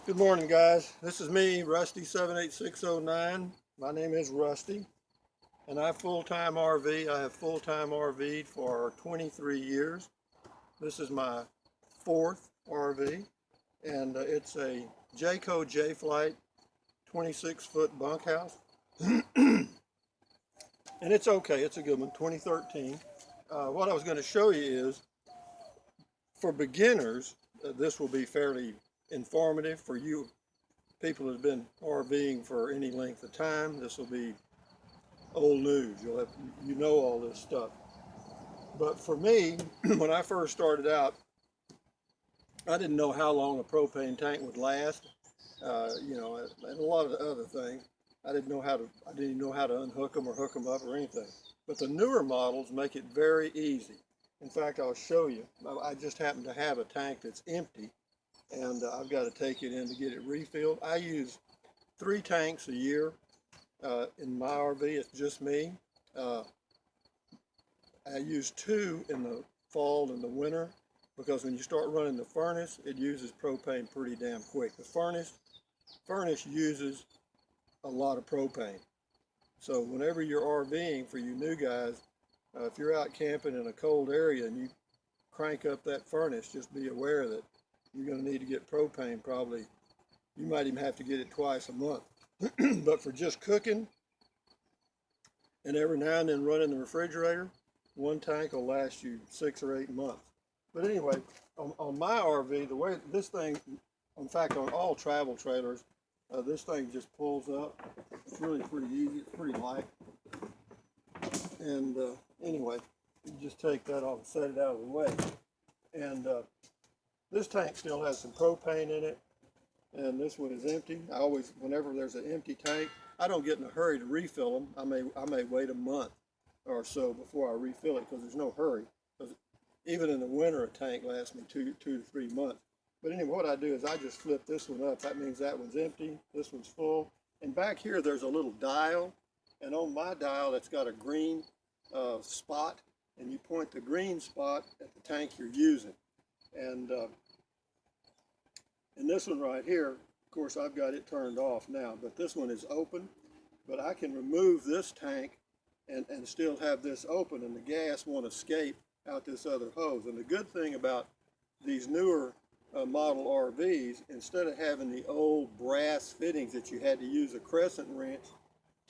Good morning, guys. This is me, Rusty78609. My name is Rusty, and I full-time RV. I have full-time RV'd for 23 years. This is my fourth RV, and it's a Jayco J-Flight 26-foot bunkhouse. And it's okay. It's a good one, 2013. What I was going to show you is, for beginners, this will be fairly informative. For you people that have been RVing for any length of time, this will be old news. You know all this stuff. But for me, when I first started out, I didn't know how long a propane tank would last. And a lot of the other things. I didn't even know how to unhook them or hook them up or anything. But the newer models make it very easy. In fact, I'll show you. I just happen to have a tank that's empty, and I've got to take it in to get it refilled. I use 3 tanks a year in my RV. It's just me. I use 2 in the fall and the winter, because when you start running the furnace, it uses propane pretty damn quick. The furnace uses a lot of propane. So whenever you're RVing, for you new guys, if you're out camping in a cold area and you crank up that furnace, just be aware that you're going to need to get propane. Probably you might even have to get it twice a month. But for just cooking and every now and then running the refrigerator, 1 tank will last you 6 or 8 months. But anyway, on my RV, the way this thing, in fact, on all travel trailers, this thing just pulls up. It's really pretty easy. It's pretty light. And anyway, you just take that off and set it out of the way. And this tank still has some propane in it, and this one is empty. I always, whenever there's an empty tank, I don't get in a hurry to refill them. I may wait a month or so before I refill it, because there's no hurry. Because even in the winter, a tank lasts me 2 to 3 months. But anyway, what I do is I just flip this one up. That means that one's empty, this one's full. And back here, there's a little dial. And on my dial, it's got a green spot. And you point the green spot at the tank you're using. And this one right here, of course, I've got it turned off now. But this one is open. But I can remove this tank and still have this open. And the gas won't escape out this other hose. And the good thing about these newer model RVs, instead of having the old brass fittings that you had to use a crescent wrench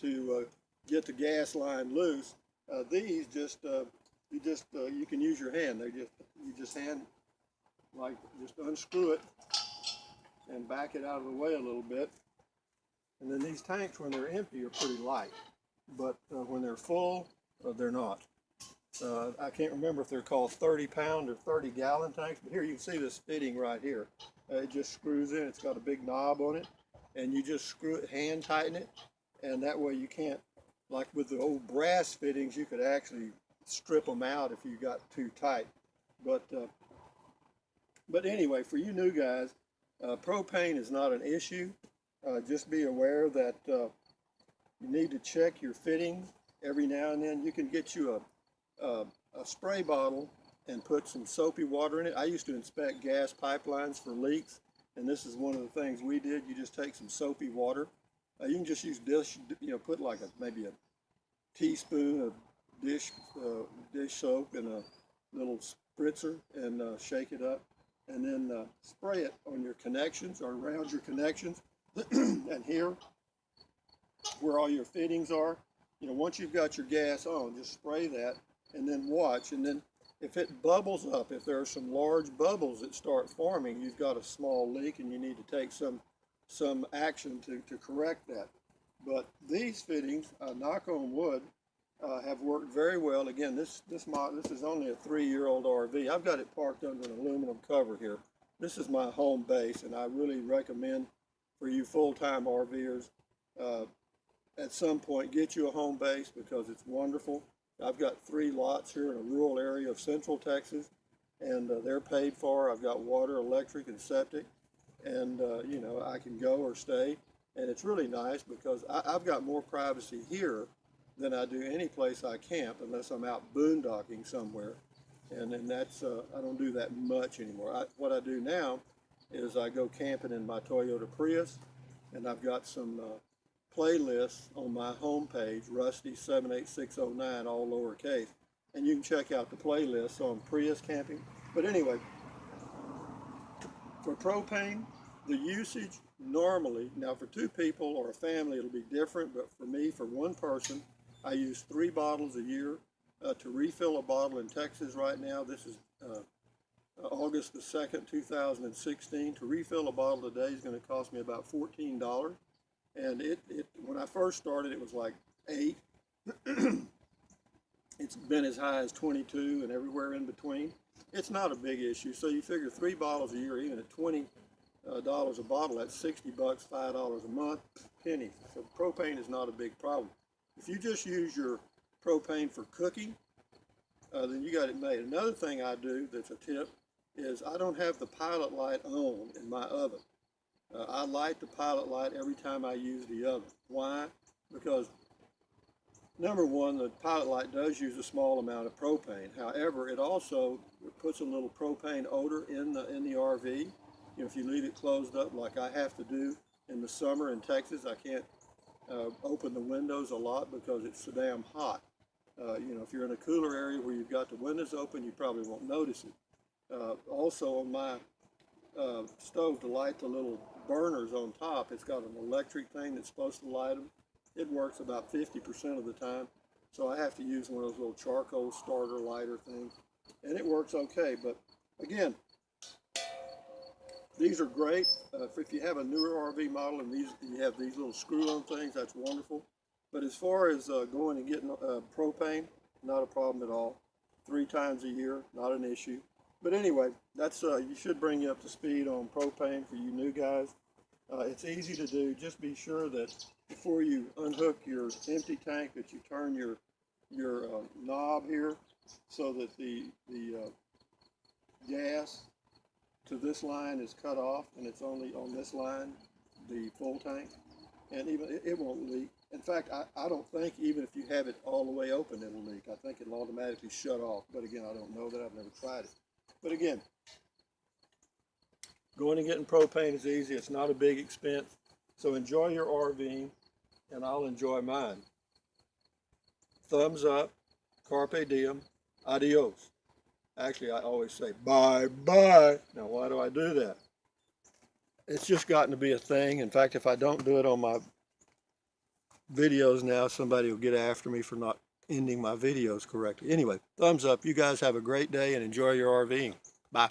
to get the gas line loose, these you can use your hand. You just unscrew it and back it out of the way a little bit. And then these tanks, when they're empty, are pretty light, but when they're full, they're not. I can't remember if they're called 30-pound or 30-gallon tanks, but here you can see this fitting right here. It just screws in. It's got a big knob on it, and you just screw it, hand tighten it, and that way you can't, like with the old brass fittings, you could actually strip them out if you got too tight. But anyway, for you new guys, propane is not an issue. Just be aware that you need to check your fittings every now and then. You can get you a spray bottle and put some soapy water in it. I used to inspect gas pipelines for leaks, and this is one of the things we did. You just take some soapy water. You can just use dish, put like maybe a teaspoon of dish soap in a little spritzer and shake it up, and then spray it on your connections or around your connections. And here, where all your fittings are, once you've got your gas on, just spray that and then watch. And then if it bubbles up, if there are some large bubbles that start forming, you've got a small leak and you need to take some action to correct that. But these fittings, knock on wood, have worked very well. Again, this is only a 3-year-old RV. I've got it parked under an aluminum cover here. This is my home base, and I really recommend for you full-time RVers, at some point, get you a home base, because it's wonderful. I've got 3 lots here in a rural area of central Texas, and they're paid for. I've got water, electric, and septic, and I can go or stay. And it's really nice because I've got more privacy here than I do any place I camp, unless I'm out boondocking somewhere. And then that's, I don't do that much anymore. What I do now is I go camping in my Toyota Prius, and I've got some playlists on my homepage, Rusty78609, all lowercase, and you can check out the playlist on Prius camping. But anyway, for propane, the usage normally, now for 2 people or a family it'll be different, but for me, for 1 person, I use 3 bottles a year. To refill a bottle in Texas right now, this is August the 2nd, 2016. To refill a bottle today is going to cost me about $14. And when I first started, it was like 8. It's been as high as 22 and everywhere in between. It's not a big issue. So you figure 3 bottles a year, even at $20 a bottle, that's $60, $5 a month, pennies. So propane is not a big problem. If you just use your propane for cooking, then you got it made. Another thing I do that's a tip is I don't have the pilot light on in my oven. I light the pilot light every time I use the oven. Why? Because number one, the pilot light does use a small amount of propane. However, it also puts a little propane odor in the RV. You know, if you leave it closed up like I have to do in the summer in Texas, I can't open the windows a lot because it's so damn hot. You know, if you're in a cooler area where you've got the windows open, you probably won't notice it. Also on my stove, to light the little burners on top, it's got an electric thing that's supposed to light them. It works about 50% of the time, so I have to use one of those little charcoal starter lighter things, and it works okay. But again, these are great. If you have a newer RV model and you have these little screw-on things, that's wonderful. But as far as going and getting propane, not a problem at all. 3 times a year, not an issue. But anyway, that's you should bring you up to speed on propane for you new guys. It's easy to do. Just be sure that before you unhook your empty tank, that you turn your knob here so that the gas to this line is cut off, and it's only on this line, the full tank, and even it won't leak. In fact, I don't think even if you have it all the way open, it'll leak. I think it'll automatically shut off. But again, I don't know that. I've never tried it. But again, going and getting propane is easy. It's not a big expense. So enjoy your RVing, and I'll enjoy mine. Thumbs up, carpe diem, adios. Actually, I always say bye-bye. Now, why do I do that? It's just gotten to be a thing. In fact, if I don't do it on my videos now, somebody will get after me for not ending my videos correctly. Anyway, thumbs up. You guys have a great day and enjoy your RVing. Bye.